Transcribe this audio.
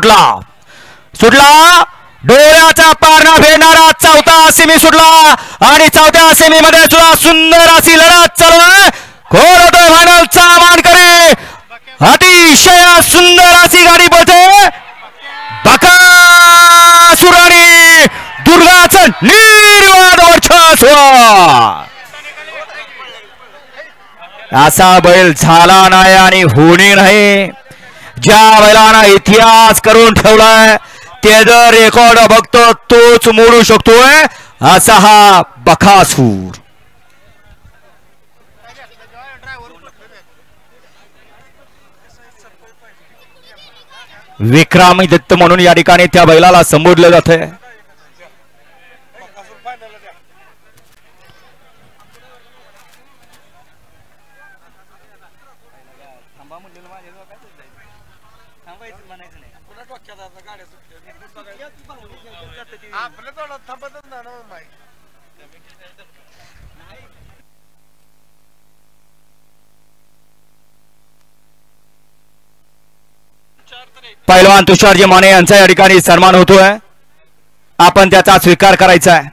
सुटला सुटला डोळ्याचा पारणा फेडणारा चौथा सेमी सुटला आणि चौथ्या सेमी मध्ये सुद्धा सुंदर अशी लढत चालू आहे. कोण होतो फायनलचा मानकरी अतिशय सुंदर अशी गाडी पळते बकासूर आणि दुर्गाचं निर्वाद वर्चस्व. असा बैल झाला नाही आणि होणे नाही. ज्या बैलांना इतिहास करून ठेवलाय त्याचं रेकॉर्ड बघतो तोच मोडू शकतोय असा हा बकासूर. विक्रमी दत्त म्हणून या ठिकाणी त्या बैलाला संबोधलं जाते. पैलवान तुषारजी माने यांचा या ठिकाणी सन्मान होतोय. आपण त्याचा स्वीकार करायचा आहे.